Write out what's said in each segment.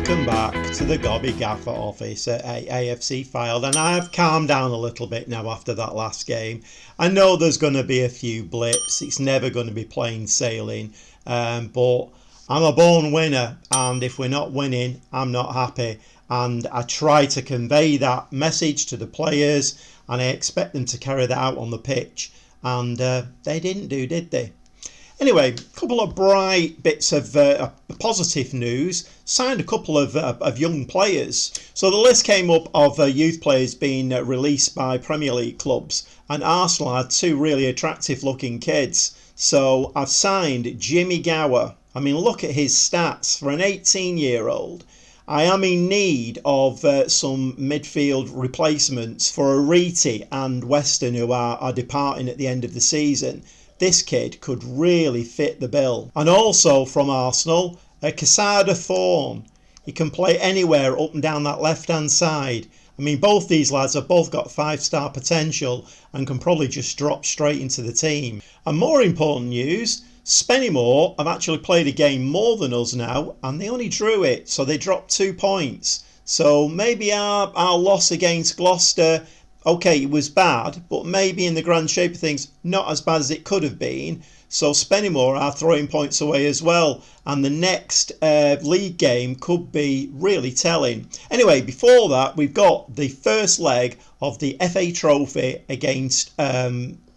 Welcome back to the Gobby Gaffer office at AFC Fylde, and I've calmed down a little bit now after that last game. I know there's going to be a few blips, it's never going to be plain sailing, but I'm a born winner, and if we're not winning, I'm not happy. And I try to convey that message to the players, and I expect them to carry that out on the pitch, and they didn't do, did they? Anyway, a couple of bright bits of positive news. Signed a couple of young players. So the list came up of youth players being released by Premier League clubs, and Arsenal had two really attractive looking kids. So I've signed Jimmy Gower. I mean, look at his stats for an 18-year-old. I am in need of some midfield replacements for Ariti and Weston, who are departing at the end of the season. This kid could really fit the bill. And also from Arsenal, Quesada Thorne. He can play anywhere up and down that left-hand side. I mean, both these lads have both got 5-star potential and can probably just drop straight into the team. And more important news, Spennymoor have actually played a game more than us now, and they only drew it, so they dropped 2 points. So maybe our loss against Gloucester, okay, it was bad, but maybe in the grand shape of things, not as bad as it could have been. So Spennymoor are throwing points away as well, and the next league game could be really telling. Anyway, before that, we've got the first leg of the FA Trophy against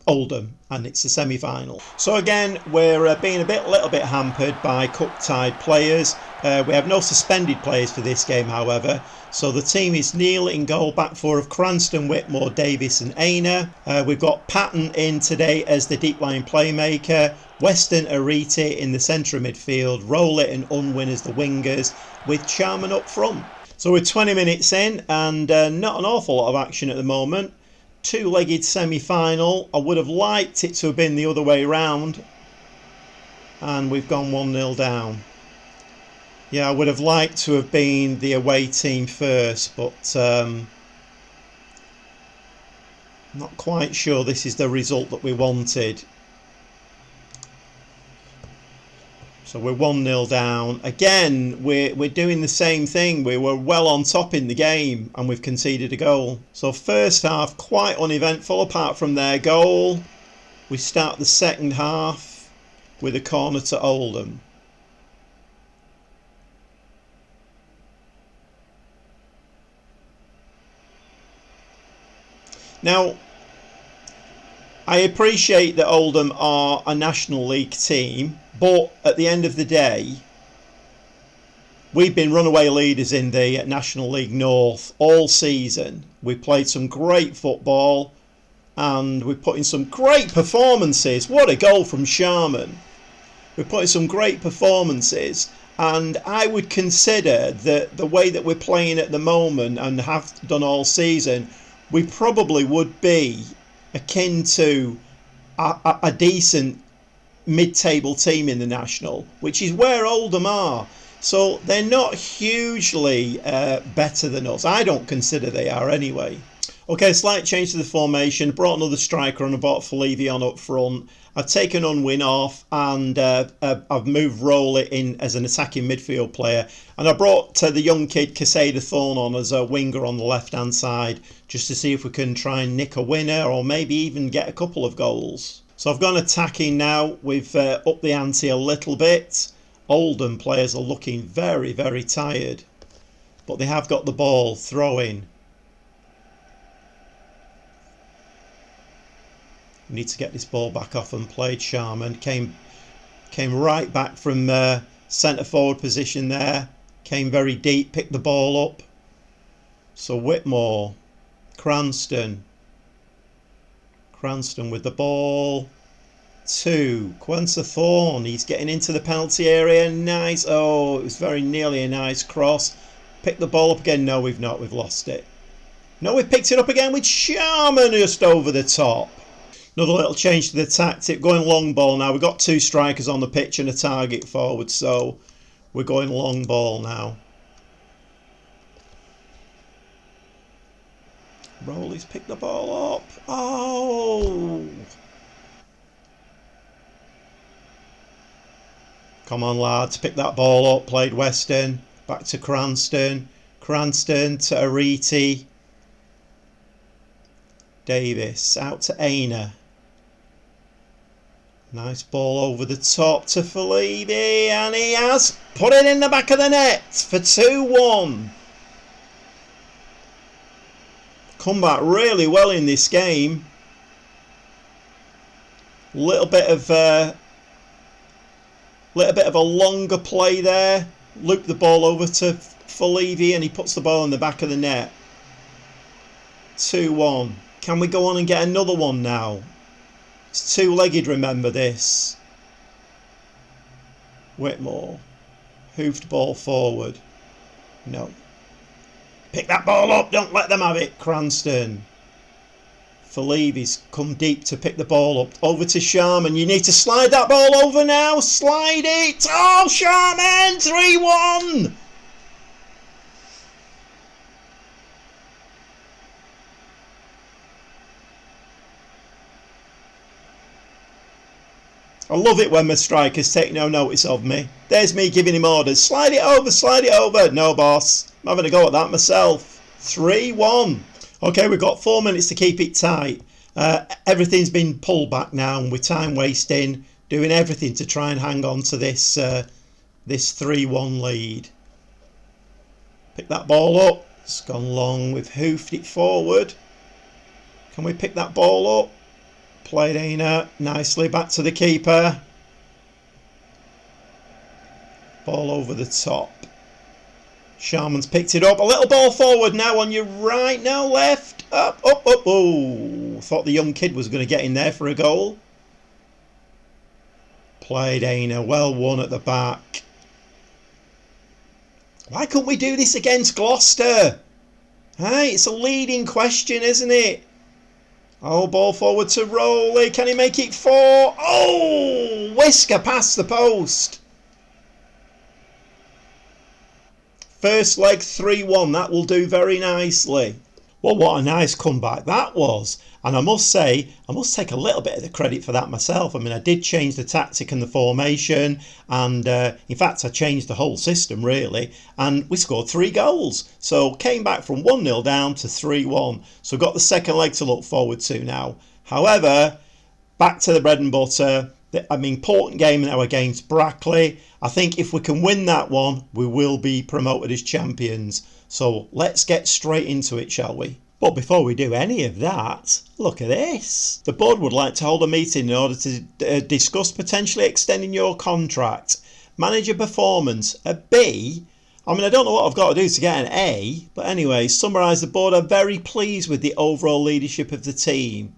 Oldham, and it's the semi-final. So again, we're being a little bit hampered by cup-tied players. We have no suspended players for this game, however. So the team is Neil in goal, back four of Cranston, Whitmore, Davis and Aina. We've got Patton in today as the deep line playmaker. Weston, Ariti in the centre of midfield. Rowlett and Unwin as the wingers, with Charman up front. So we're 20 minutes in, and not an awful lot of action at the moment. Two-legged semi-final. I would have liked it to have been the other way round, and we've gone 1-0 down. Yeah, I would have liked to have been the away team first, but not quite sure this is the result that we wanted. So we're 1-0 down. Again, we're doing the same thing. We were well on top in the game, and we've conceded a goal. So first half, quite uneventful apart from their goal. We start the second half with a corner to Oldham. Now, I appreciate that Oldham are a National League team, but at the end of the day, we've been runaway leaders in the National League North all season. We played some great football, and we put in some great performances. What a goal from Sharman. We put in some great performances, and I would consider that the way that we're playing at the moment and have done all season, we probably would be akin to a decent mid-table team in the National, which is where Oldham are. So they're not hugely better than us. I don't consider they are anyway. Okay, slight change to the formation. Brought another striker on. I brought Felivi on up front. I've taken Unwin off, and I've moved Rowlett in as an attacking midfield player. And I brought the young kid Quesada Thorne on as a winger on the left-hand side, just to see if we can try and nick a winner or maybe even get a couple of goals. So I've gone attacking now. We've upped the ante a little bit. Oldham players are looking very, very tired, but they have got the ball. Throwing. We need to get this ball back off and played. Sharman came right back from centre forward position there. Came very deep, picked the ball up. So Whitmore, Cranston with the ball. To Quensa Thorne. He's getting into the penalty area. Nice. Oh, it was very nearly a nice cross. Pick the ball up again. No, we've not. We've lost it. No, we've picked it up again with Sharman just over the top. Another little change to the tactic. Going long ball now. We've got two strikers on the pitch and a target forward, so we're going long ball now. Rowley's picked the ball up. Oh! Come on, lads. Pick that ball up. Played Weston. Back to Cranston. Cranston to Ariti. Davis out to Aina. Nice ball over the top to Fylde, and he has put it in the back of the net for 2-1. Come back really well in this game. Little bit of a longer play there. Loop the ball over to Fylde, and he puts the ball in the back of the net. 2-1. Can we go on and get another one now? It's two-legged, remember this. Whitmore. Hoofed ball forward. No. Pick that ball up, don't let them have it. Cranston. Fylde's come deep to pick the ball up. Over to Sharman. You need to slide that ball over now. Slide it. Oh, Sharman. 3-1. I love it when my strikers take no notice of me. There's me giving him orders. Slide it over, slide it over. No, boss. I'm having a go at that myself. 3-1. Okay, we've got 4 minutes to keep it tight. Everything's been pulled back now, and with time wasting, doing everything to try and hang on to this 3-1 lead. Pick that ball up. It's gone long. We've hoofed it forward. Can we pick that ball up? Played Aina nicely back to the keeper. Ball over the top. Sharman's picked it up. A little ball forward now on your right, now left. Up, up, up. Oh, thought the young kid was going to get in there for a goal. Played Aina. Well won at the back. Why couldn't we do this against Gloucester? Hey, it's a leading question, isn't it? Oh, ball forward to Rowley. Can he make it 4? Oh, whisker past the post. First leg 3-1. That will do very nicely. Well, what a nice comeback that was. And I must say, I must take a little bit of the credit for that myself. I mean, I did change the tactic and the formation. And in fact, I changed the whole system, really. And we scored 3 goals. So came back from 1-0 down to 3-1. So we've got the second leg to look forward to now. However, back to the bread and butter. An important game now against Brackley. I think if we can win that one, we will be promoted as champions. So let's get straight into it, shall we? But before we do any of that, look at this. The board would like to hold a meeting in order to discuss potentially extending your contract. Manager performance, a B. I mean, I don't know what I've got to do to get an A. But anyway, summarise, the board are very pleased with the overall leadership of the team.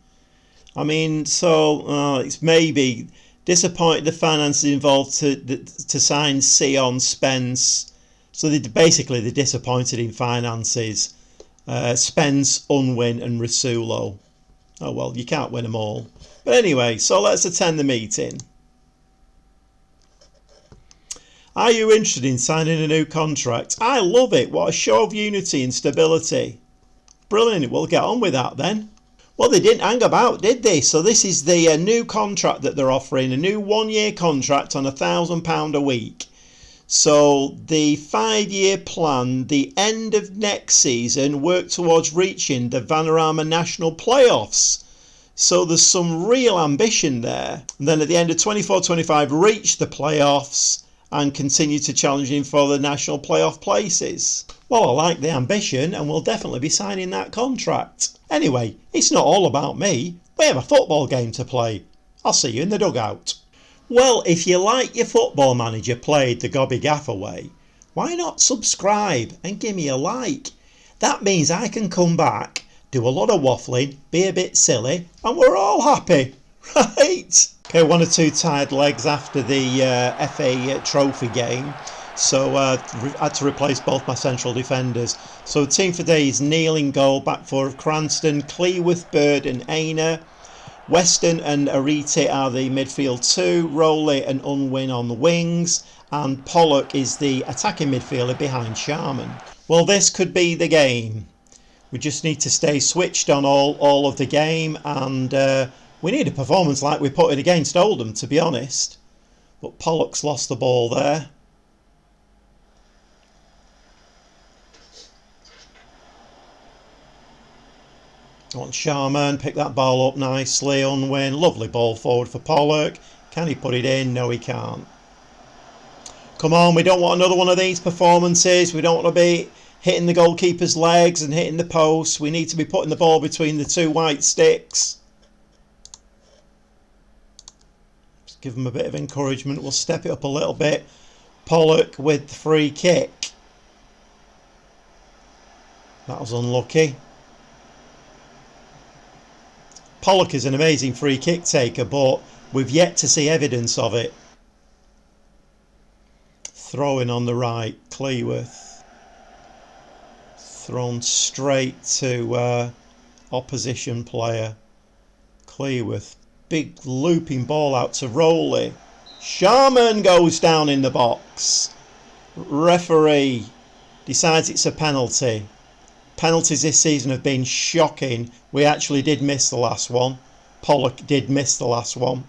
I mean, so it's maybe disappointed the finances involved to sign Sion, Spence. So they're disappointed in finances. Spence, Unwin and Rasulo. Oh well, you can't win them all. But anyway, so let's attend the meeting. Are you interested in signing a new contract? I love it. What a show of unity and stability. Brilliant. We'll get on with that then. Well, they didn't hang about, did they? So this is the new contract that they're offering. A new 1-year contract on £1,000 a week. So the 5-year plan, the end of next season, work towards reaching the Vanarama National playoffs. So there's some real ambition there. And then at the end of 24-25, reach the playoffs and continue to challenging for the national playoff places. Well, I like the ambition and we'll definitely be signing that contract. Anyway, it's not all about me. We have a football game to play. I'll see you in the dugout. Well, if you like your football manager played the Gobby Gaffer way, why not subscribe and give me a like? That means I can come back, do a lot of waffling, be a bit silly, and we're all happy, right? Okay, 1 or 2 tired legs after the FA Trophy game, so I had to replace both my central defenders. So the team for today is Neil in goal, back four of Cranston, Cleworth, Bird and Aina. Weston and Ariti are the midfield 2, Rowley and Unwin on the wings, and Pollock is the attacking midfielder behind Sharman. Well, this could be the game. We just need to stay switched on all of the game, and we need a performance like we put it against Oldham, to be honest. But Pollock's lost the ball there. On Sharman, pick that ball up nicely. Unwin, lovely ball forward for Pollock. Can he put it in? No, he can't. Come on, we don't want another one of these performances. We don't want to be hitting the goalkeeper's legs and hitting the post. We need to be putting the ball between the two white sticks. Just give them a bit of encouragement. We'll step it up a little bit. Pollock with the free kick. That was unlucky. Pollock is an amazing free kick taker, but we've yet to see evidence of it. Throwing on the right, Cleworth. Thrown straight to opposition player. Cleworth. Big looping ball out to Rowley. Sharman goes down in the box. Referee decides it's a penalty. Penalties this season have been shocking. We actually did miss the last one. Pollock did miss the last one.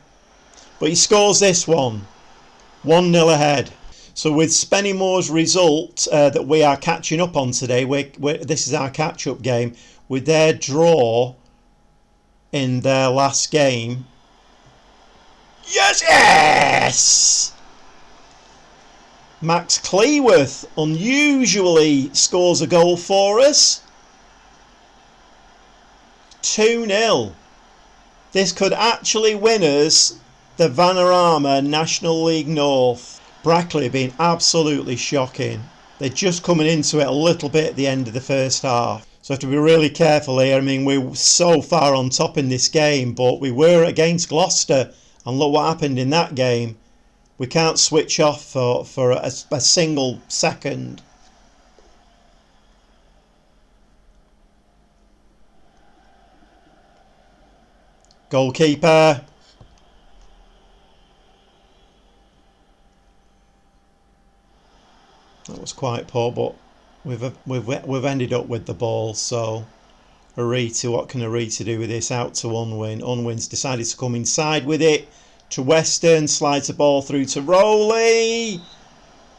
But he scores this one. 1-0 ahead. So with Spennymoor's result that we are catching up on today, this is our catch-up game. With their draw in their last game. Yes! Yes! Max Cleworth unusually scores a goal for us. 2-0. This could actually win us the Vanarama National League North. Brackley have been absolutely shocking. They're just coming into it a little bit at the end of the first half. So I have to be really careful here. I mean, we're so far on top in this game, but we were against Gloucester. And look what happened in that game. We can't switch off for a single second. Goalkeeper. That was quite poor, but we've ended up with the ball. So Arita, what can Arita do with this? Out to Unwin. Unwin's decided to come inside with it. To Weston, slides the ball through to Rowley.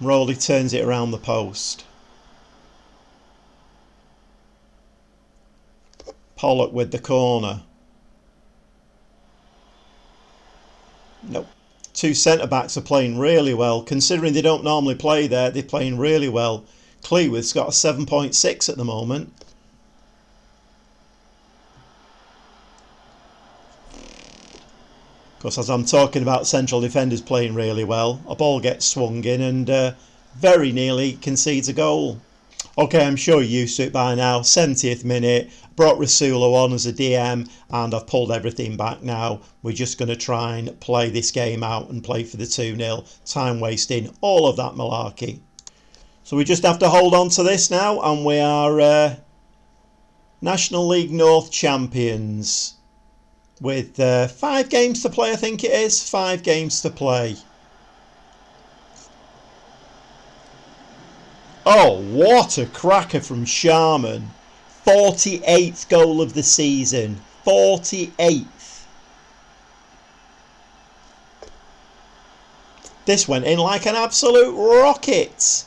Rowley turns it around the post. Pollock with the corner. Nope. Two centre-backs are playing really well. Considering they don't normally play there, they're playing really well. Cleworth's got a 7.6 at the moment. Of course, as I'm talking about central defenders playing really well, a ball gets swung in and very nearly concedes a goal. Okay, I'm sure you're used to it by now. 70th minute, brought Rasulo on as a DM and I've pulled everything back now. We're just going to try and play this game out and play for the 2-0. Time wasting, all of that malarkey. So we just have to hold on to this now and we are National League North champions. With 5 games to play, I think it is. 5 games to play. Oh, what a cracker from Sharman. 48th goal of the season. 48th. This went in like an absolute rocket.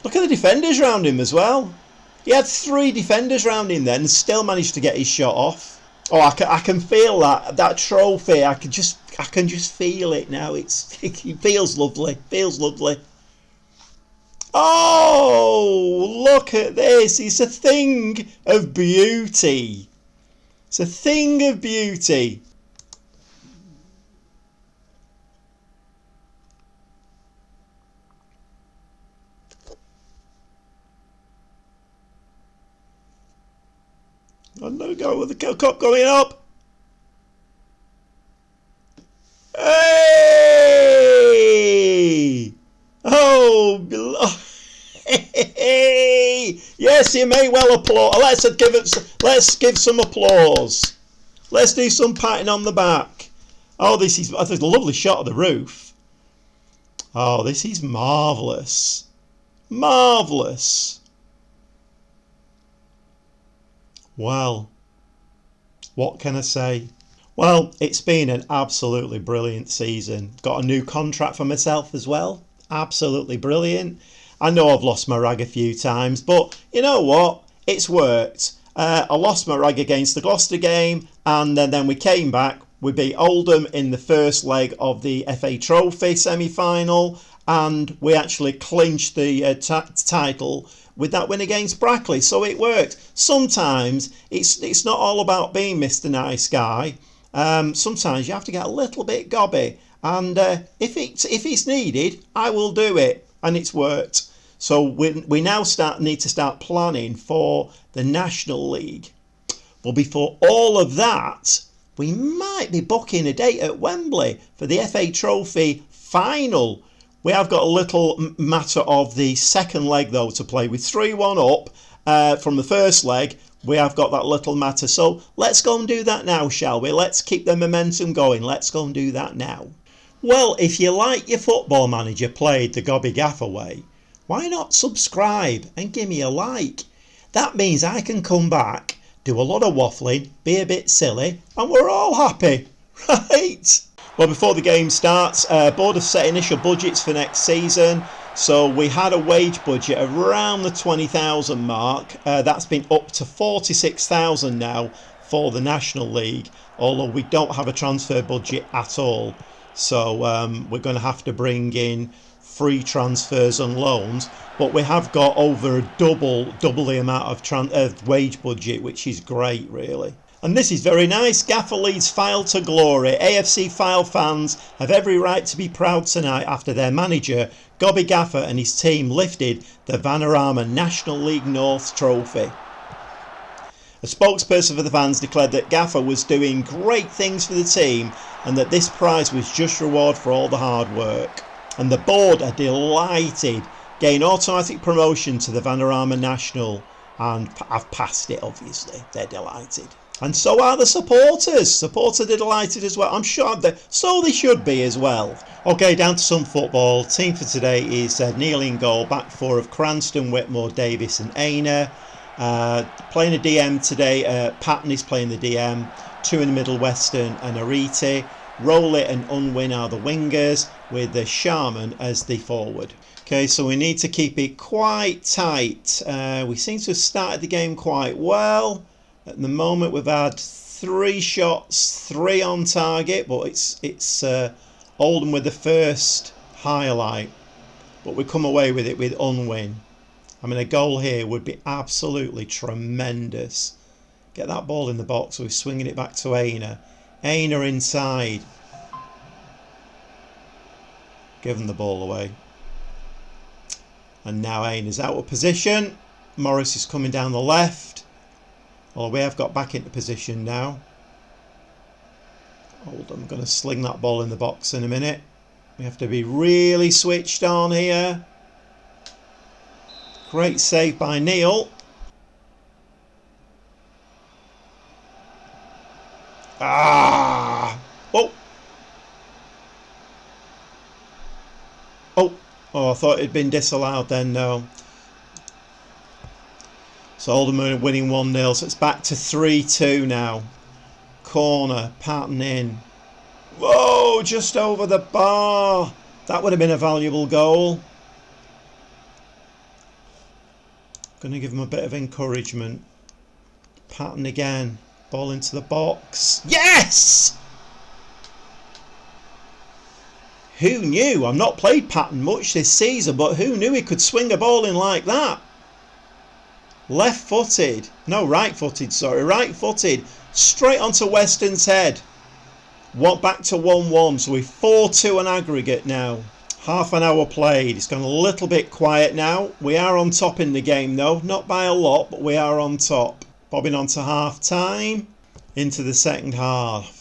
Look at the defenders around him as well. He had 3 defenders round him then and still managed to get his shot off. Oh, I can feel that trophy. I can just feel it now. It feels lovely. Feels lovely. Oh, look at this. It's a thing of beauty. It's a thing of beauty. Another go with the cup going up. Hey! Oh, hey! Yes, you may well applaud. Let's give some applause. Let's do some patting on the back. Oh, this is a lovely shot of the roof. Oh, this is marvellous. Marvellous. Well, what can I say? Well, it's been an absolutely brilliant season. Got a new contract for myself as well. Absolutely brilliant. I know I've lost my rag a few times, but you know what? it's worked. I lost my rag against the Gloucester game, and then we came back. We beat Oldham in the first leg of the FA Trophy semi-final, and we actually clinched the title with that win against Brackley. So it worked. Sometimes it's not all about being Mr. Nice Guy. Sometimes you have to get a little bit gobby, and if it's needed, I will do it, and it's worked. So we now need to start planning for the National League. But before all of that, we might be booking a date at Wembley for the FA Trophy final. We have got a little matter of the second leg, though, to play. With 3-1 up from the first leg, we have got that little matter. So let's go and do that now, shall we? Let's keep the momentum going. Let's go and do that now. Well, if you like your Football Manager played the Gobby Gaffer way, why not subscribe and give me a like? That means I can come back, do a lot of waffling, be a bit silly, and we're all happy, right? Well, before the game starts, board have set initial budgets for next season. So we had a wage budget around the 20,000 mark. That's been up to 46,000 now for the National League, although we don't have a transfer budget at all. So we're going to have to bring in free transfers and loans, but we have got over double the amount of wage budget, which is great, really. And this is very nice. Gaffer leads Fylde to glory. AFC Fylde fans have every right to be proud tonight after their manager, Gobby Gaffer, and his team lifted the Vanarama National League North trophy. A spokesperson for the fans declared that Gaffer was doing great things for the team and that this prize was just reward for all the hard work. And the board are delighted, gain automatic promotion to the Vanarama National, and I've passed it, obviously. They're delighted. And so are the supporters. Supporters are delighted as well. I'm sure so they should be as well. Okay, down to some football. Team for today is Neil in goal. Back four of Cranston, Whitmore, Davis and Aina. Playing a DM today. Patton is playing the DM. Two in the middle, Weston and Ariti. Rowley and Unwin are the wingers, with the Sharman as the forward. Okay, so we need to keep it quite tight. We seem to have started the game quite well. At the moment we've had 3 shots, 3 on target, but it's Oldham with the first highlight. But we come away with it with Unwin. I mean, a goal here would be absolutely tremendous. Get that ball in the box, so we're swinging it back to Aina. Aina inside. Giving the ball away. And now Aina's out of position. Morris is coming down the left. Well, we have got back into position now. I'm going to sling that ball in the box in a minute. We have to be really switched on here. Great save by Neil. Ah! Oh! Oh, I thought it had been disallowed then, no. So Oldham are winning 1-0, so it's back to 3-2 now. Corner, Patton in. Whoa, just over the bar. That would have been a valuable goal. Going to give him a bit of encouragement. Patton again. Ball into the box. Yes! Who knew? I've not played Patton much this season, but who knew he could swing a ball in like that? Left-footed. No, right-footed, sorry. Right-footed. Straight onto Weston's head. Back to 1-1, so we're 4-2 on aggregate now. Half an hour played. It's gone a little bit quiet now. We are on top in the game, though. Not by a lot, but we are on top. Bobbing on to half-time. Into the second half.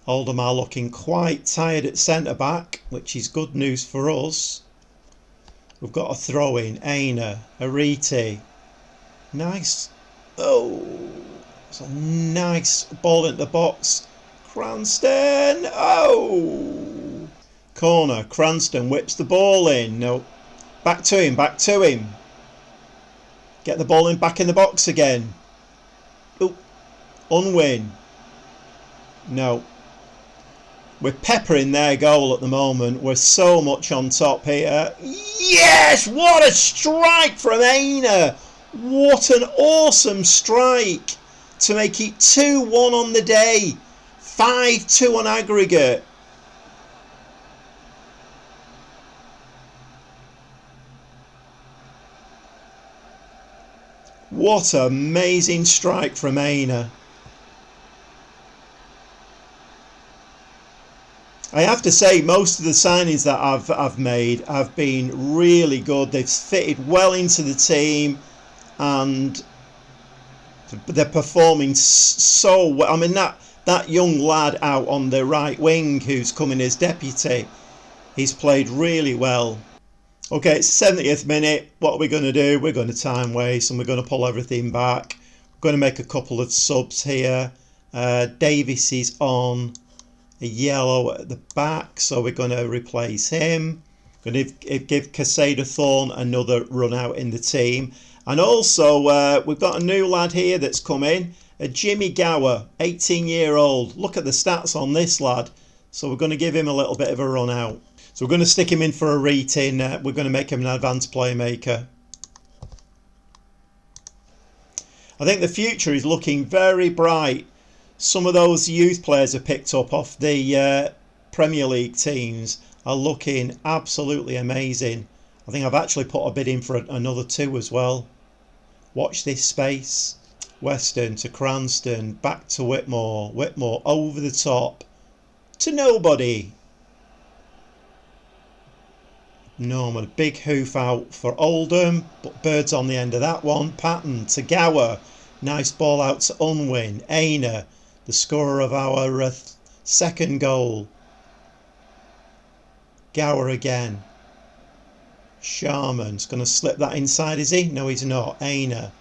Oldham are looking quite tired at centre-back, which is good news for us. We've got a throw-in. Aina. Ariti. Nice. Oh. It's a nice ball into the box. Cranston. Oh. Corner. Cranston whips the ball in. No. Back to him. Back to him. Get the ball in back in the box again. Oh. Unwin. No. We're peppering their goal at the moment. We're so much on top here. Yes! What a strike from Aina! What an awesome strike to make it 2-1 on the day. 5-2 on aggregate. What an amazing strike from Aina. I have to say, most of the signings that I've made have been really good. They've fitted well into the team and they're performing so well. I mean, that young lad out on the right wing who's coming as deputy, he's played really well. Okay, it's the 70th minute. What are we going to do? We're going to time waste and we're going to pull everything back. We're going to make a couple of subs here. Davis is on a yellow at the back, so we're going to replace him. Going to give Casada Thorne another run out in the team. And also, we've got a new lad here that's come in, a Jimmy Gower, 18-year-old. Look at the stats on this lad. So we're going to give him a little bit of a run out. So we're going to stick him in for a rating. We're going to make him an advanced playmaker. I think the future is looking very bright. Some of those youth players are picked up off the Premier League teams are looking absolutely amazing. I think I've actually put a bid in for another 2 as well. Watch this space. Weston to Cranston, back to Whitmore. Whitmore over the top to nobody. Norman, a big hoof out for Oldham, but Bird's on the end of that one. Patton to Gower. Nice ball out to Unwin. Aina, the scorer of our second goal. Gower again. Sharman's going to slip that inside, is he? No, he's not. Aina.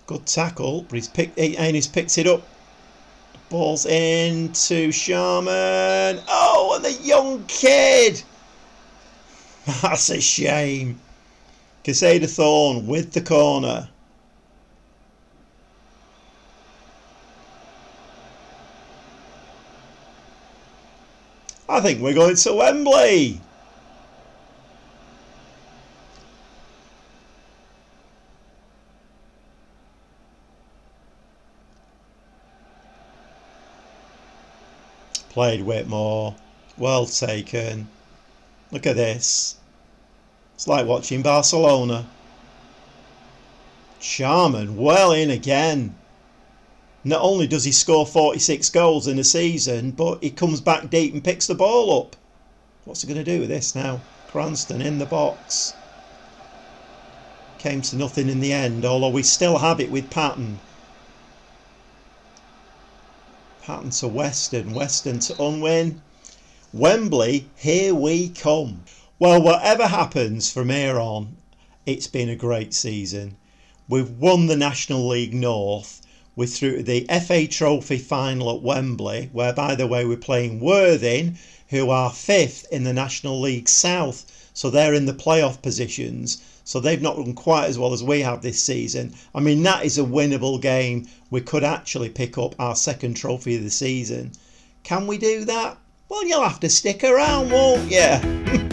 Good tackle, but Aina's picked it up. The ball's in to Sharman. Oh, and the young kid. That's a shame. Casada Thorne with the corner. I think we're going to Wembley. Played Whitmore. Well taken. Look at this. It's like watching Barcelona. Sharman well in again. Not only does he score 46 goals in a season, but he comes back deep and picks the ball up. What's he going to do with this now? Cranston in the box. Came to nothing in the end, although we still have it with Patton. Patton to Weston. Weston to Unwin. Wembley, here we come. Well, whatever happens from here on, it's been a great season. We've won the National League North. We're through to the FA Trophy final at Wembley, where, by the way, we're playing Worthing, who are 5th in the National League South. So they're in the playoff positions. So they've not done quite as well as we have this season. I mean, that is a winnable game. We could actually pick up our second trophy of the season. Can we do that? Well, you'll have to stick around, won't you?